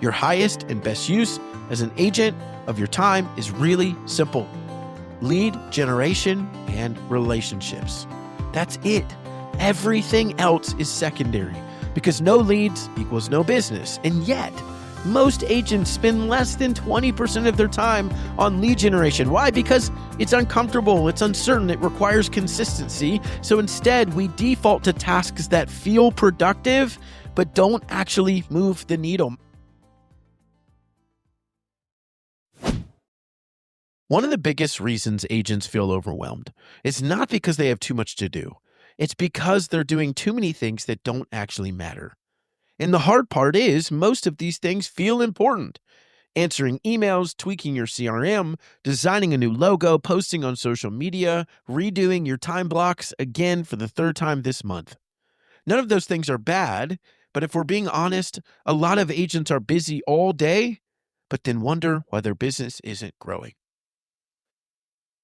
Your highest and best use as an agent of your time is really simple: lead generation and relationships. That's it. Everything else is secondary, because no leads equals no business. And yet, most agents spend less than 20% of their time on lead generation. Why? Because it's uncomfortable, it's uncertain, it requires consistency. So instead, we default to tasks that feel productive, but don't actually move the needle. One of the biggest reasons agents feel overwhelmed is not because they have too much to do. It's because they're doing too many things that don't actually matter. And the hard part is most of these things feel important. Answering emails, tweaking your CRM, designing a new logo, posting on social media, redoing your time blocks again for the third time this month. None of those things are bad, but if we're being honest, a lot of agents are busy all day, but then wonder why their business isn't growing.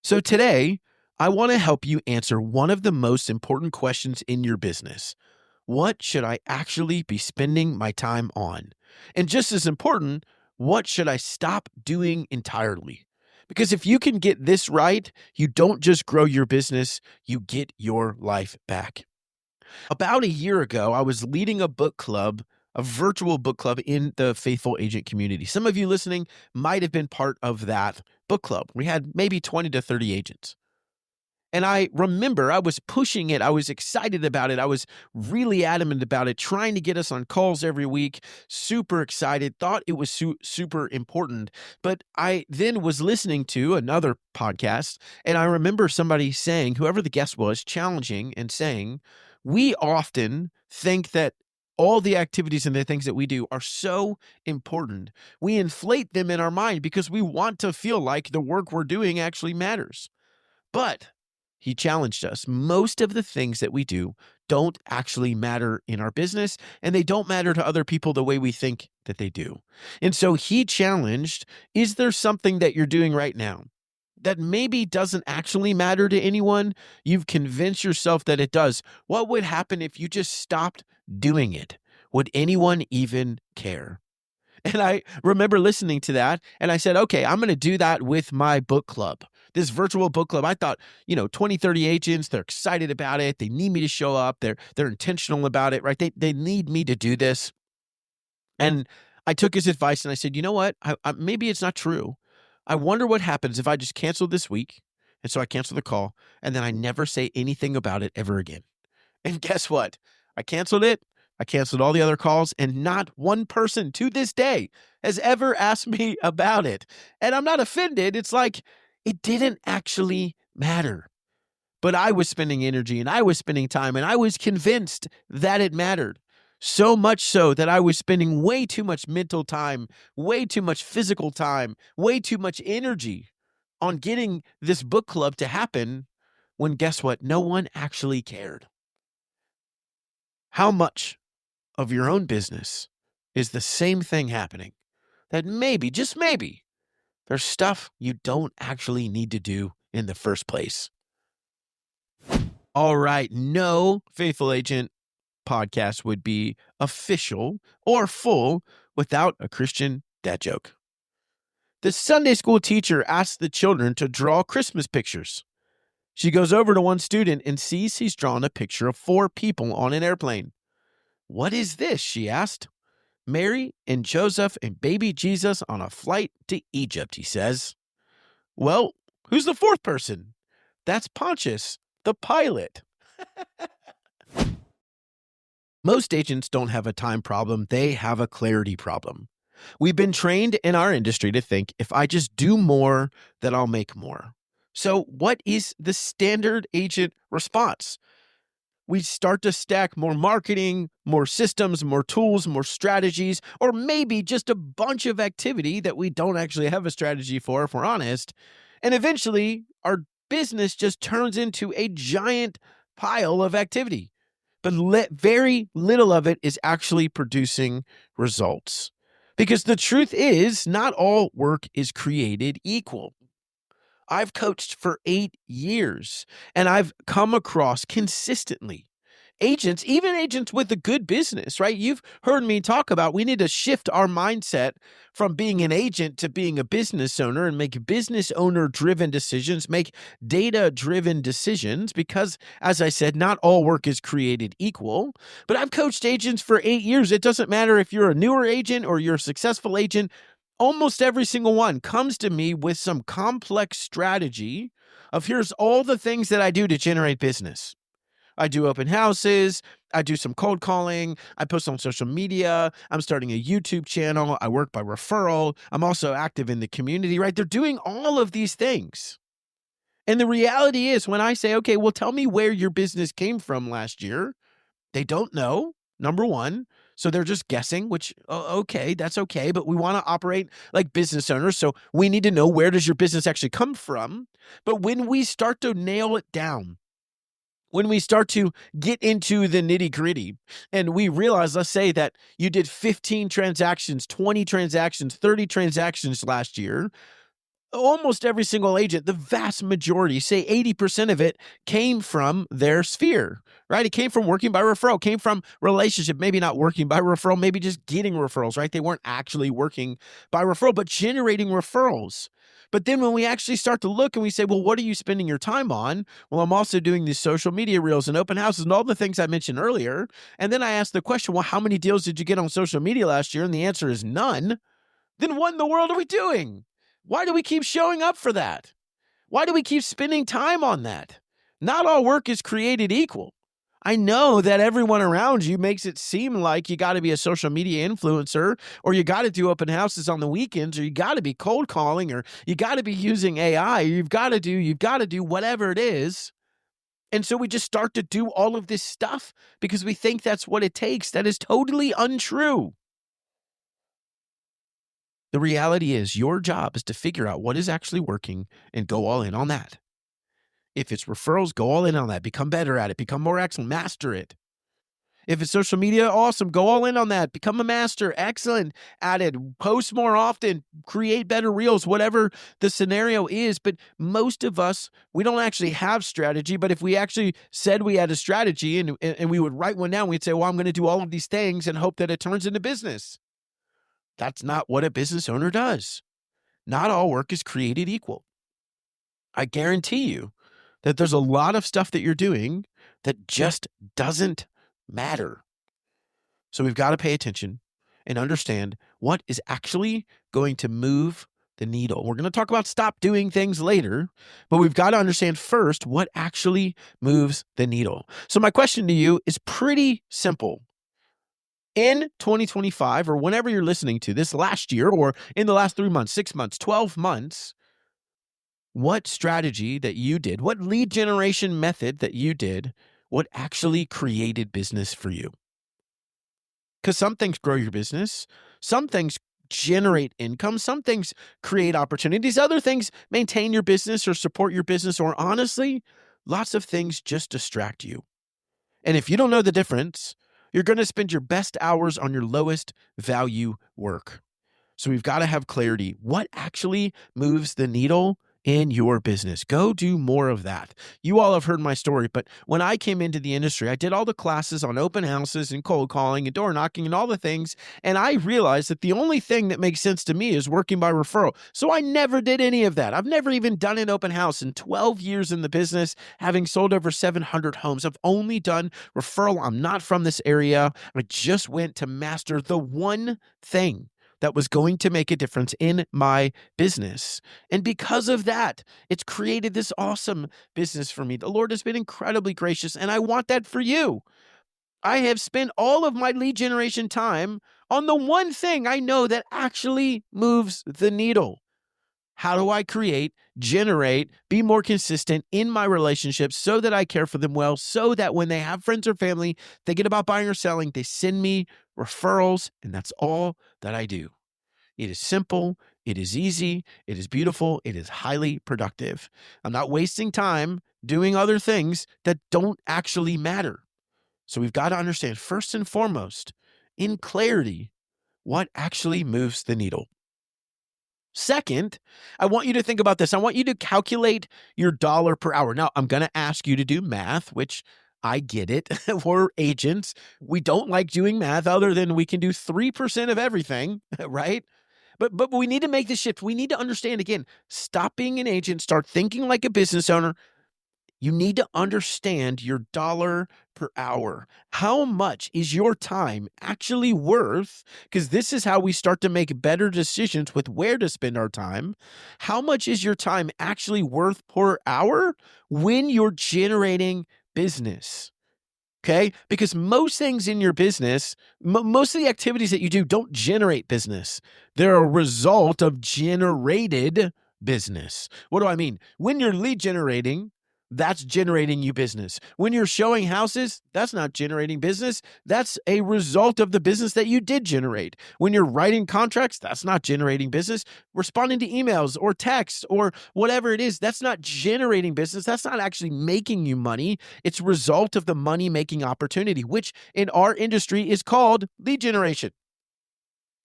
So today, I want to help you answer one of the most important questions in your business. What should I actually be spending my time on? And just as important, what should I stop doing entirely? Because if you can get this right, you don't just grow your business, you get your life back. About a year ago, I was leading a book club, a virtual book club in the Faithful Agent community. Some of you listening might have been part of that book club. We had maybe 20 to 30 agents. And I remember I was pushing it. I was excited about it. I was really adamant about it, trying to get us on calls every week, super excited, thought it was super important. But I then was listening to another podcast, and I remember somebody saying, whoever the guest was, challenging and saying, we often think that all the activities and the things that we do are so important. We inflate them in our mind because we want to feel like the work we're doing actually matters. But he challenged us. Most of the things that we do don't actually matter in our business, and they don't matter to other people the way we think that they do. And so he challenged, is there something that you're doing right now that maybe doesn't actually matter to anyone? You've convinced yourself that it does. What would happen if you just stopped doing it? Would anyone even care? And I remember listening to that, and I said, okay, I'm going to do that with my book club. This virtual book club, I thought, 20, 30 agents, they're excited about it. They need me to show up. They're intentional about it, right? They need me to do this. And I took his advice and I said, you know what? Maybe it's not true. I wonder what happens if I just cancel this week. And so I canceled the call, and then I never say anything about it ever again. And guess what? I canceled it. I canceled all the other calls, and not one person to this day has ever asked me about it. And I'm not offended. It's like it didn't actually matter. But I was spending energy, and I was spending time, and I was convinced that it mattered. So much so that I was spending way too much mental time, way too much physical time, way too much energy on getting this book club to happen when, guess what? No one actually cared. How much of your own business is the same thing happening, that maybe, just maybe, there's stuff you don't actually need to do in the first place? All right, no Faithful Agent podcast would be official or full without a Christian dad joke. The Sunday school teacher asks the children to draw Christmas pictures. She goes over to one student and sees he's drawn a picture of 4 people on an airplane. What is this? She asked. Mary and Joseph and baby Jesus on a flight to Egypt, he says. Well, who's the 4th person? That's Pontius, the pilot. Most agents don't have a time problem. They have a clarity problem. We've been trained in our industry to think if I just do more, then I'll make more. So what is the standard agent response? We start to stack more marketing, more systems, more tools, more strategies, or maybe just a bunch of activity that we don't actually have a strategy for, if we're honest. And eventually, our business just turns into a giant pile of activity. But very little of it is actually producing results. Because the truth is, not all work is created equal. I've coached for 8 years, and I've come across consistently Agents, even agents with a good business, right? You've heard me talk about we need to shift our mindset from being an agent to being a business owner and make business owner driven decisions, make data driven decisions, because as I said, not all work is created equal. But I've coached agents for 8 years. It doesn't matter if you're a newer agent or you're a successful agent. Almost every single one comes to me with some complex strategy of here's all the things that I do to generate business. I do open houses. I do some cold calling. I post on social media. I'm starting a YouTube channel. I work by referral. I'm also active in the community, right? They're doing all of these things. And the reality is when I say, okay, well, tell me where your business came from last year, they don't know, number one. So they're just guessing, which, okay, that's okay. But we want to operate like business owners. So we need to know, where does your business actually come from? But when we start to nail it down, when we start to get into the nitty gritty and we realize, let's say that you did 15 transactions, 20 transactions, 30 transactions last year, almost every single agent, the vast majority, say 80% of it, came from their sphere, right? It came from working by referral, came from relationship, maybe not working by referral, maybe just getting referrals, right? They weren't actually working by referral, but generating referrals. But then when we actually start to look and we say, well, what are you spending your time on? Well, I'm also doing these social media reels and open houses and all the things I mentioned earlier. And then I ask the question, well, how many deals did you get on social media last year? And the answer is none. Then what in the world are we doing? Why do we keep showing up for that? Why do we keep spending time on that? Not all work is created equal. I know that everyone around you makes it seem like you got to be a social media influencer, or you got to do open houses on the weekends, or you got to be cold calling, or you got to be using AI, or you've got to do whatever it is. And so we just start to do all of this stuff because we think that's what it takes. That is totally untrue. The reality is your job is to figure out what is actually working and go all in on that. If it's referrals, go all in on that. Become better at it. Become more excellent. Master it. If it's social media, awesome. Go all in on that. Become a master. Excellent at it. Post more often. Create better reels, whatever the scenario is. But most of us, we don't actually have strategy. But if we actually said we had a strategy and we would write one down, we'd say, well, I'm going to do all of these things and hope that it turns into business. That's not what a business owner does. Not all work is created equal. I guarantee you that there's a lot of stuff that you're doing that just doesn't matter. So we've got to pay attention and understand what is actually going to move the needle. We're going to talk about stop doing things later, but we've got to understand first what actually moves the needle. So my question to you is pretty simple. In 2025, or whenever you're listening to this, last year, or in the last 3 months, 6 months, 12 months, what strategy that you did, what lead generation method that you did, what actually created business for you? Because some things grow your business, some things generate income, some things create opportunities, other things maintain your business or support your business, or honestly, lots of things just distract you. And if you don't know the difference, you're going to spend your best hours on your lowest value work. So we've got to have clarity. What actually moves the needle in your business? Go do more of that. You all have heard my story, but when I came into the industry, I did all the classes on open houses and cold calling and door knocking and all the things. And I realized that the only thing that makes sense to me is working by referral. So I never did any of that. I've never even done an open house in 12 years in the business, having sold over 700 homes. I've only done referral. I'm not from this area. I just went to master the one thing that was going to make a difference in my business. And because of that, it's created this awesome business for me. The Lord has been incredibly gracious, and I want that for you. I have spent all of my lead generation time on the one thing I know that actually moves the needle. How do I create, generate, be more consistent in my relationships so that I care for them well, so that when they have friends or family thinking about buying or selling, they send me referrals, and that's all that I do. It is simple, it is easy, it is beautiful, it is highly productive. I'm not wasting time doing other things that don't actually matter. So we've got to understand, first and foremost, in clarity, what actually moves the needle. Second, I want you to think about this. I want you to calculate your dollar per hour. Now, I'm going to ask you to do math, which I get it. We're agents. We don't like doing math other than we can do 3% of everything, right? But we need to make the shift. We need to understand again, stop being an agent, start thinking like a business owner. You need to understand your dollar per hour. How much is your time actually worth? Because this is how we start to make better decisions with where to spend our time. How much is your time actually worth per hour when you're generating business? Okay. Because most things in your business, most of the activities that you do don't generate business. They're a result of generated business. What do I mean? When you're lead generating, that's generating you business. When you're showing houses, that's not generating business. That's a result of the business that you did generate. When you're writing contracts, that's not generating business. Responding to emails or texts or whatever it is, that's not generating business. That's not actually making you money. It's a result of the money-making opportunity, which in our industry is called lead generation.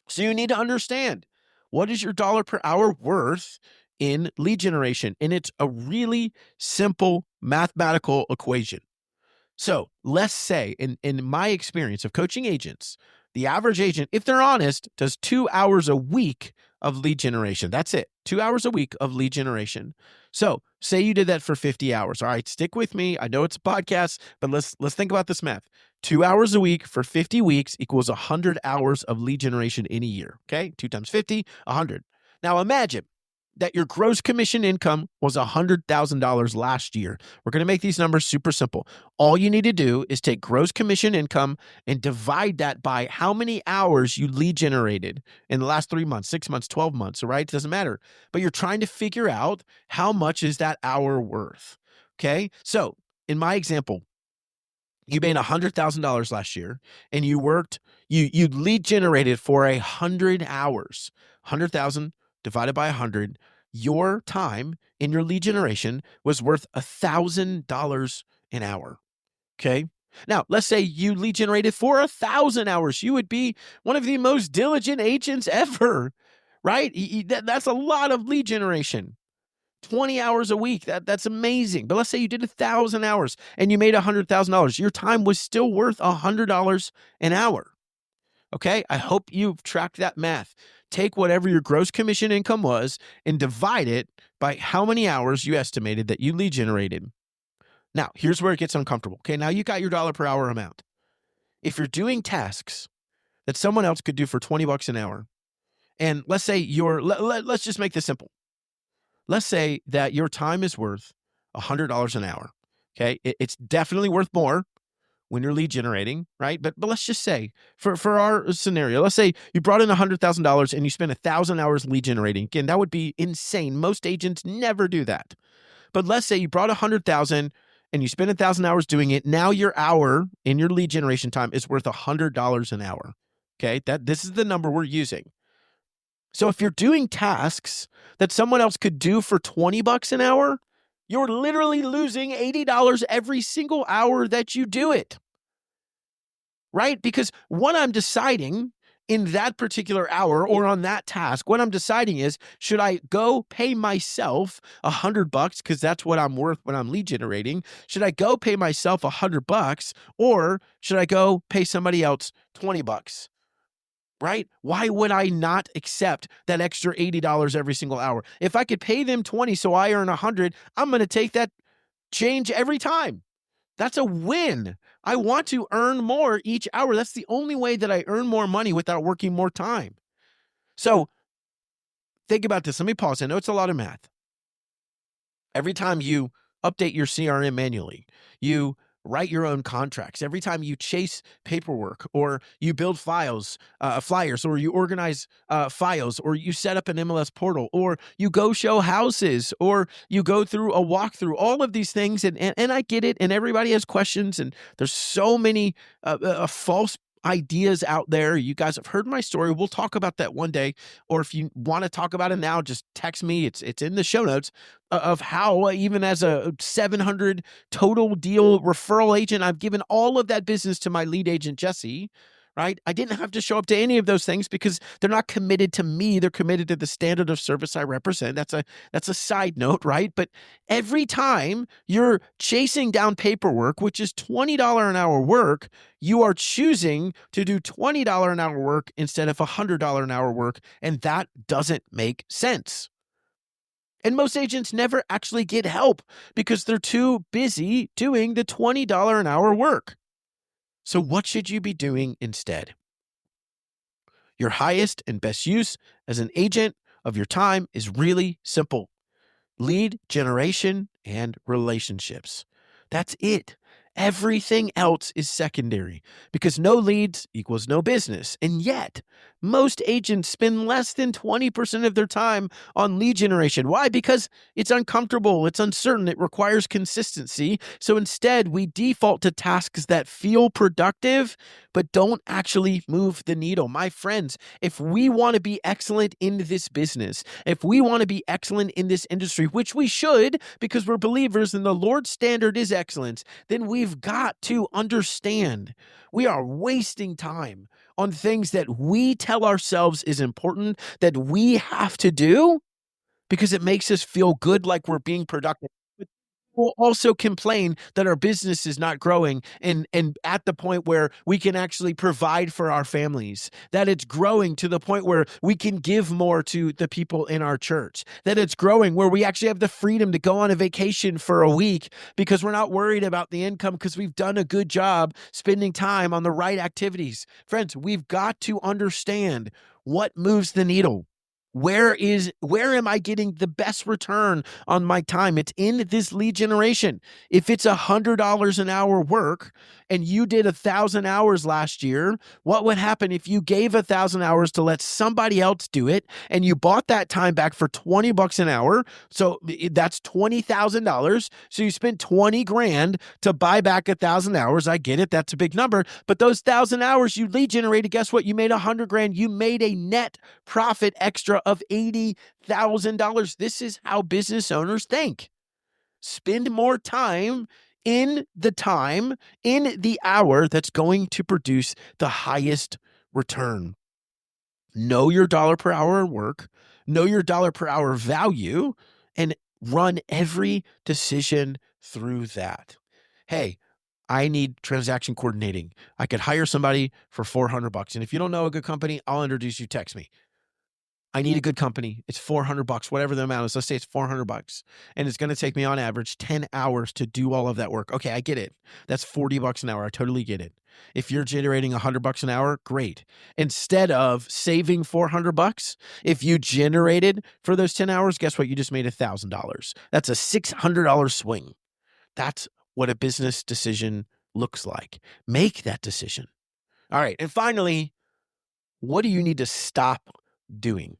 So you need to understand, what is your dollar per hour worth in lead generation? And it's a really simple mathematical equation. So let's say in my experience of coaching agents, the average agent, if they're honest, does 2 hours a week of lead generation. That's it. 2 hours a week of lead generation. So say you did that for 50 hours. All right, stick with me. I know it's a podcast, but let's think about this math. 2 hours a week for 50 weeks equals 100 hours of lead generation in a year. Okay, 2 times 50, 100. Now imagine that your gross commission income was $100,000 last year. We're going to make these numbers super simple. All you need to do is take gross commission income and divide that by how many hours you lead generated in the last 3 months, 6 months, 12 months, all right? It doesn't matter. But you're trying to figure out how much is that hour worth, okay? So in my example, you made $100,000 last year and you lead generated for 100 hours. 100,000 divided by 100, your time in your lead generation was worth $1,000 an hour. Okay. Now, let's say you lead generated for 1,000 hours. You would be one of the most diligent agents ever, right? That's a lot of lead generation. 20 hours a week. That's amazing. But let's say you did 1,000 hours and you made $100,000. Your time was still worth $100 an hour. Okay. I hope you've tracked that math. Take whatever your gross commission income was and divide it by how many hours you estimated that you lead generated. Now, here's where it gets uncomfortable. Okay. Now you got your dollar per hour amount. If you're doing tasks that someone else could do for $20 an hour, and let's say let's just make this simple. Let's say that your time is worth $100 an hour. Okay. It's definitely worth more when you're lead generating, right? But let's just say for our scenario, let's say you brought in $100,000 and you spent 1,000 hours lead generating. Again, that would be insane. Most agents never do that. But let's say you brought 100,000 and you spent 1,000 hours doing it. Now your hour in your lead generation time is worth $100 an hour. Okay. This is the number we're using. So if you're doing tasks that someone else could do for $20 an hour, you're literally losing $80 every single hour that you do it, right? Because what I'm deciding in that particular hour or on that task, what I'm deciding is, should I go pay myself $100 because that's what I'm worth when I'm lead generating? Should I go pay myself $100 or should I go pay somebody else $20? Right? Why would I not accept that extra $80 every single hour? If I could pay them 20 so I earn 100, I'm going to take that change every time. That's a win. I want to earn more each hour. That's the only way that I earn more money without working more time. So think about this. Let me pause. I know it's a lot of math. Every time you update your CRM manually, you write your own contracts. Every time you chase paperwork or you build flyers, or you organize files, or you set up an MLS portal, or you go show houses, or you go through a walkthrough, all of these things. And I get it. And everybody has questions. And there's so many false ideas out there. You guys have heard my story. We'll talk about that one day. Or if you want to talk about it now, just text me. It's in the show notes of how even as a 700 total deal referral agent, I've given all of that business to my lead agent, Jesse, right? I didn't have to show up to any of those things because they're not committed to me. They're committed to the standard of service I represent. That's a side note, right? But every time you're chasing down paperwork, which is $20 an hour work, you are choosing to do $20 an hour work instead of $100 an hour work. And that doesn't make sense. And most agents never actually get help because they're too busy doing the $20 an hour work. So what should you be doing instead? Your highest and best use as an agent of your time is really simple: lead generation and relationships. That's it. Everything else is secondary because no leads equals no business. And yet, most agents spend less than 20% of their time on lead generation. Why? Because it's uncomfortable, it's uncertain, it requires consistency. So instead, we default to tasks that feel productive but don't actually move the needle. My friends, if we want to be excellent in this business, if we want to be excellent in this industry, which we should because we're believers and the Lord's standard is excellence, then we've got to understand we are wasting time on things that we tell ourselves is important, that we have to do because it makes us feel good like we're being productive. But we'll also complain that our business is not growing and at the point where we can actually provide for our families, that it's growing to the point where we can give more to the people in our church, that it's growing where we actually have the freedom to go on a vacation for a week because we're not worried about the income because we've done a good job spending time on the right activities. Friends, we've got to understand what moves the needle. Where am I getting the best return on my time? It's in this lead generation. If it's $100 an hour work and you did 1,000 hours last year, what would happen if you gave 1,000 hours to let somebody else do it and you bought that time back for $20 an hour? So that's $20,000. So you spent 20 grand to buy back 1,000 hours. I get it. That's a big number. But those 1,000 hours you lead generated, guess what? You made 100 grand. You made a net profit extra of $80,000. This is how business owners think. Spend more time in the hour that's going to produce the highest return. Know your dollar per hour work, know your dollar per hour value, and run every decision through that. Hey, I need transaction coordinating. I could hire somebody for $400. And if you don't know a good company, I'll introduce you. Text me. I need a good company. It's $400, whatever the amount is. Let's say it's $400, and it's going to take me on average 10 hours to do all of that work. Okay, I get it. That's $40 an hour. I totally get it. If you're generating $100 an hour, great. Instead of saving $400, if you generated for those 10 hours, guess what? You just made $1,000. That's a $600 swing. That's what a business decision looks like. Make that decision. All right. And finally, what do you need to stop doing?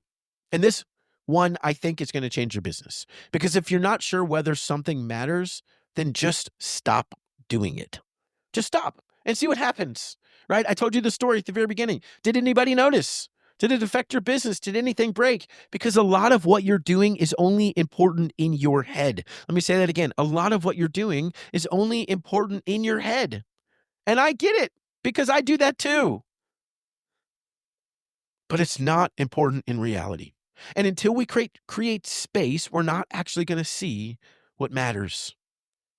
And this one, I think, is going to change your business. Because if you're not sure whether something matters, then just stop doing it. Just stop and see what happens, right? I told you the story at the very beginning. Did anybody notice? Did it affect your business? Did anything break? Because a lot of what you're doing is only important in your head. Let me say that again. A lot of what you're doing is only important in your head. And I get it because I do that too. But it's not important in reality. And until we create space, we're not actually going to see what matters.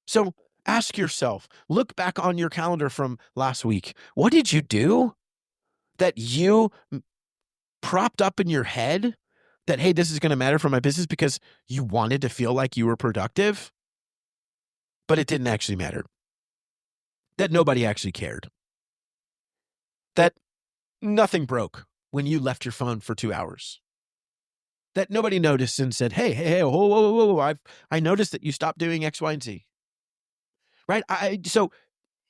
So ask yourself, look back on your calendar from last week. What did you do that you propped up in your head that, hey, this is going to matter for my business because you wanted to feel like you were productive, but it didn't actually matter? That nobody actually cared. That nothing broke when you left your phone for 2 hours. That nobody noticed and said, hey, whoa, I noticed that you stopped doing X, Y, and Z. Right? So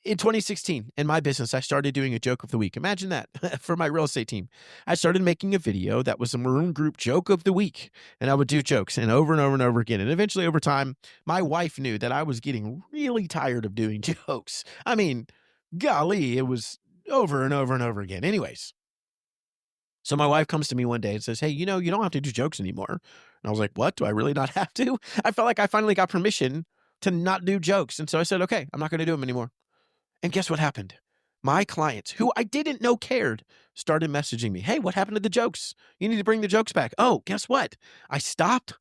in 2016, in my business, I started doing a joke of the week. Imagine that for my real estate team. I started making a video that was a Maroon Group joke of the week. And I would do jokes and over and over and over again. And eventually over time, my wife knew that I was getting really tired of doing jokes. I mean, golly, it was over and over and over again. Anyways. So my wife comes to me one day and says, hey, you don't have to do jokes anymore. And I was like, what? Do I really not have to? I felt like I finally got permission to not do jokes. And so I said, okay, I'm not going to do them anymore. And guess what happened? My clients, who I didn't know cared, started messaging me. Hey, what happened to the jokes? You need to bring the jokes back. Oh, guess what? I stopped.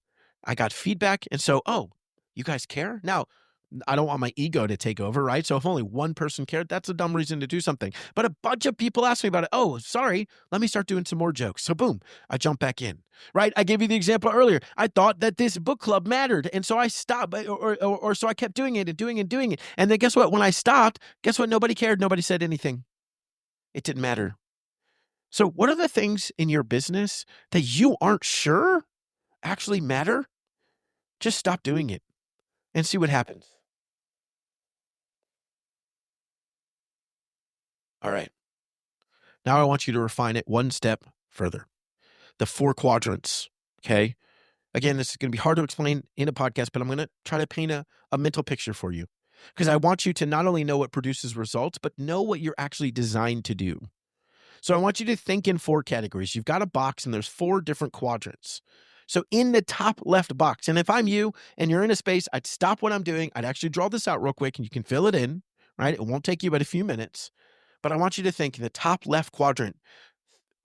I got feedback. And so, oh, you guys care? Now, I don't want my ego to take over, right? So if only one person cared, that's a dumb reason to do something. But a bunch of people asked me about it. Oh, sorry. Let me start doing some more jokes. So boom, I jump back in, right? I gave you the example earlier. I thought that this book club mattered. And so I stopped or so I kept doing it and doing it and doing it. And then guess what? When I stopped, guess what? Nobody cared. Nobody said anything. It didn't matter. So what are the things in your business that you aren't sure actually matter? Just stop doing it and see what happens. All right. Now I want you to refine it one step further. The 4 quadrants, okay? Again, this is going to be hard to explain in a podcast, but I'm going to try to paint a mental picture for you because I want you to not only know what produces results, but know what you're actually designed to do. So I want you to think in 4 categories. You've got a box and there's 4 different quadrants. So in the top left box, and if I'm you and you're in a space, I'd stop what I'm doing. I'd actually draw this out real quick and you can fill it in, right? It won't take you but a few minutes. But I want you to think in the top left quadrant,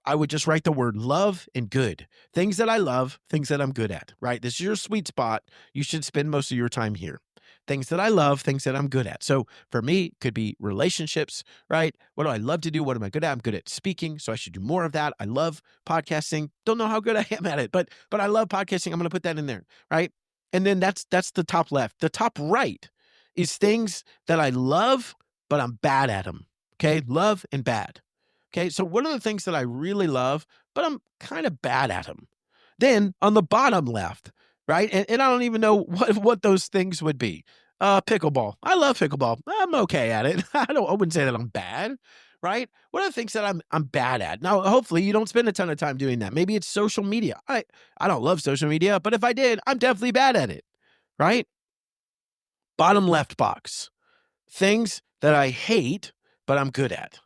I would just write the word love and good. Things that I love, things that I'm good at, right? This is your sweet spot. You should spend most of your time here. Things that I love, things that I'm good at. So for me, it could be relationships, right? What do I love to do? What am I good at? I'm good at speaking, so I should do more of that. I love podcasting. Don't know how good I am at it, but I love podcasting. I'm going to put that in there, right? And then that's the top left. The top right is things that I love, but I'm bad at them. Okay? Love and bad. Okay, so what are the things that I really love, but I'm kind of bad at them? Then on the bottom left, right? And I don't even know what those things would be. Pickleball. I love pickleball. I'm okay at it. I wouldn't say that I'm bad, right? What are the things that I'm bad at? Now, hopefully you don't spend a ton of time doing that. Maybe it's social media. I don't love social media, but if I did, I'm definitely bad at it, right? Bottom left box. Things that I hate, but I'm good at.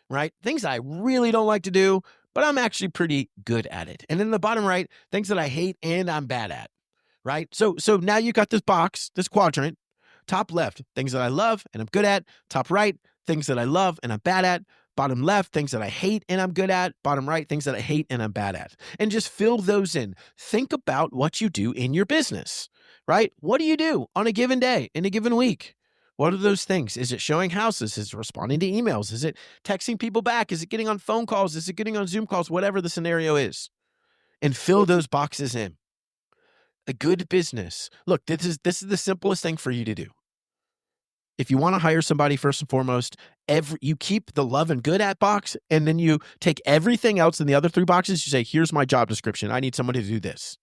Right? Things I really don't like to do, but I'm actually pretty good at it. And in the bottom right, things that I hate and I'm bad at. Right? So now you got this box, this quadrant. Top left, things that I love and I'm good at. Top right, things that I love and I'm bad at. Bottom left, things that I hate and I'm good at. Bottom right, things that I hate and I'm bad at. And just fill those in. Think about what you do in your business, right? What do you do on a given day, in a given week? What are those things? Is it showing houses? Is it responding to emails? Is it texting people back? Is it getting on phone calls? Is it getting on Zoom calls? Whatever the scenario is. And fill those boxes in. A good business. Look, this is the simplest thing for you to do. If you want to hire somebody, first and foremost, you keep the love and good at box, and then you take everything else in the other 3 boxes. You say, here's my job description. I need somebody to do this.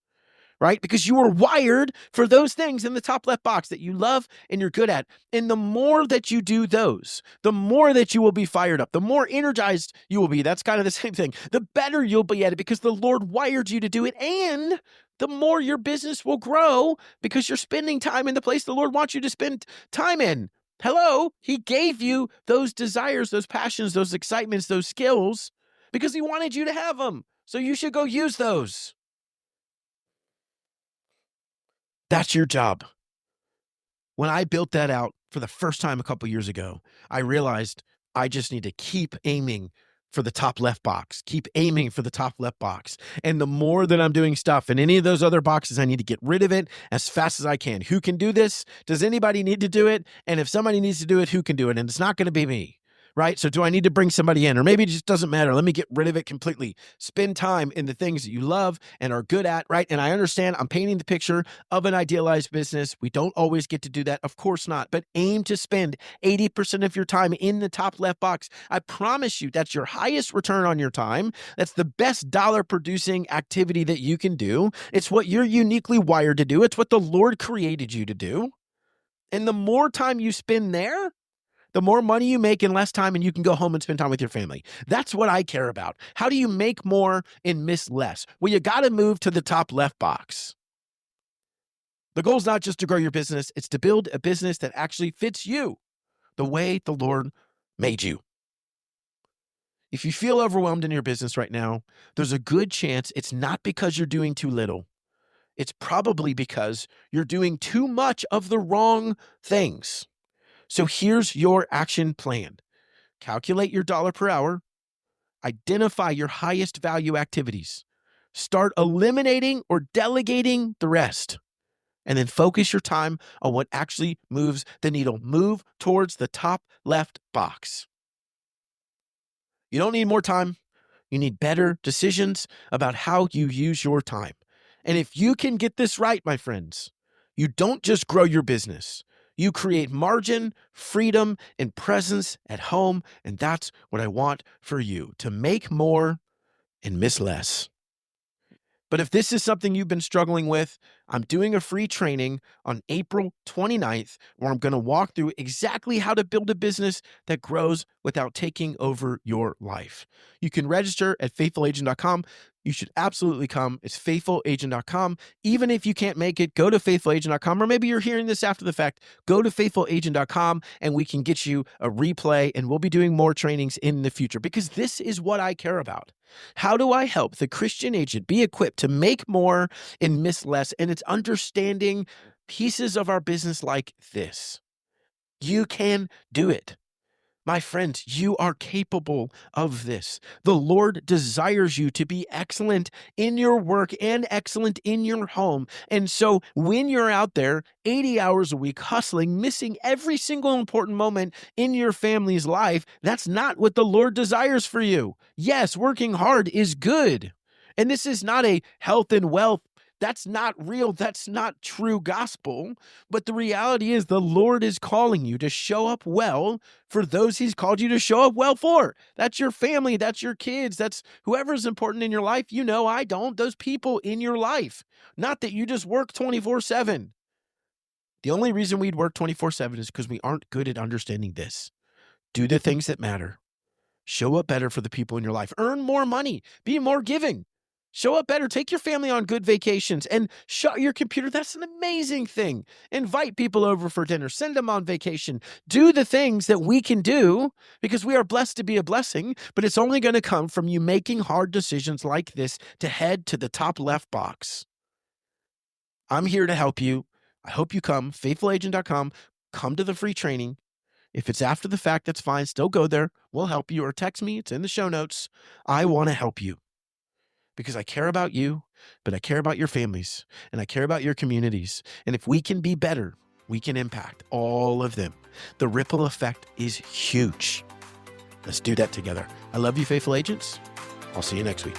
Right? Because you were wired for those things in the top left box that you love and you're good at. And the more that you do those, the more that you will be fired up, the more energized you will be. That's kind of the same thing. The better you'll be at it because the Lord wired you to do it. And the more your business will grow because you're spending time in the place the Lord wants you to spend time in. Hello, He gave you those desires, those passions, those excitements, those skills because He wanted you to have them. So you should go use those. That's your job. When I built that out for the first time a couple years ago, I realized I just need to keep aiming for the top left box, keep aiming for the top left box. And the more that I'm doing stuff in any of those other boxes, I need to get rid of it as fast as I can. Who can do this? Does anybody need to do it? And if somebody needs to do it, who can do it? And it's not going to be me. Right? So do I need to bring somebody in? Or maybe it just doesn't matter. Let me get rid of it completely. Spend time in the things that you love and are good at, right? And I understand I'm painting the picture of an idealized business. We don't always get to do that. Of course not. But aim to spend 80% of your time in the top left box. I promise you that's your highest return on your time. That's the best dollar producing activity that you can do. It's what you're uniquely wired to do. It's what the Lord created you to do. And the more time you spend there, the more money you make in less time, and you can go home and spend time with your family. That's what I care about. How do you make more and miss less? Well, you got to move to the top left box. The goal is not just to grow your business. It's to build a business that actually fits you the way the Lord made you. If you feel overwhelmed in your business right now, there's a good chance it's not because you're doing too little. It's probably because you're doing too much of the wrong things. So here's your action plan. calculate your dollar per hour, identify your highest value activities, start eliminating or delegating the rest, and then focus your time on what actually moves the needle. Move towards the top left box. You don't need more time. You need better decisions about how you use your time. And if you can get this right, my friends, you don't just grow your business. You create margin, freedom, and presence at home. And that's what I want for you, to make more and miss less. But if this is something you've been struggling with, I'm doing a free training on April 29th where I'm going to walk through exactly how to build a business that grows without taking over your life. You can register at faithfulagent.com. You should absolutely come. It's faithfulagent.com. Even if you can't make it, go to faithfulagent.com, or maybe you're hearing this after the fact. Go to faithfulagent.com and we can get you a replay, and we'll be doing more trainings in the future because this is what I care about. How do I help the Christian agent be equipped to make more and miss less? And it's understanding pieces of our business like this. You can do it. My friends, you are capable of this. The Lord desires you to be excellent in your work and excellent in your home. And so when you're out there 80 hours a week hustling, missing every single important moment in your family's life, that's not what the Lord desires for you. Yes, working hard is good. And this is not a health and wealth. That's not real. That's not true gospel. But the reality is the Lord is calling you to show up well for those he's called you to show up well for. That's your family. That's your kids. That's whoever's important in your life. You know, I don't. Those people in your life. Not that you just work 24/7. The only reason we'd work 24/7 is because we aren't good at understanding this. Do the things that matter. Show up better for the people in your life. Earn more money. Be more giving. Show up better. Take your family on good vacations and shut your computer. That's an amazing thing. Invite people over for dinner. Send them on vacation. Do the things that we can do because we are blessed to be a blessing, but it's only going to come from you making hard decisions like this to head to the top left box. I'm here to help you. I hope you come. faithfulagent.com. Come to the free training. If it's after the fact, that's fine. Still go there. We'll help you, or text me. It's in the show notes. I want to help you. Because I care about you, but I care about your families, and I care about your communities. And if we can be better, we can impact all of them. The ripple effect is huge. Let's do that together. I love you, faithful agents. I'll see you next week.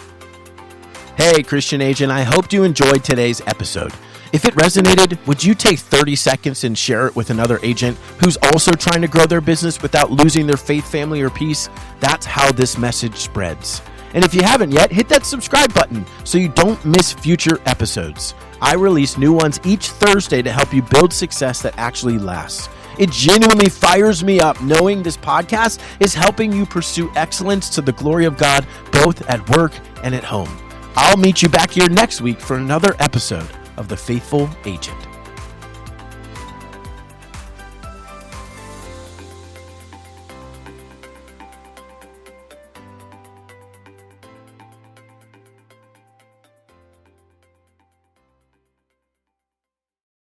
Hey, Christian agent, I hope you enjoyed today's episode. If it resonated, would you take 30 seconds and share it with another agent who's also trying to grow their business without losing their faith, family, or peace? That's how this message spreads. And if you haven't yet, hit that subscribe button so you don't miss future episodes. I release new ones each Thursday to help you build success that actually lasts. It genuinely fires me up knowing this podcast is helping you pursue excellence to the glory of God, both at work and at home. I'll meet you back here next week for another episode of The Faithful Agent.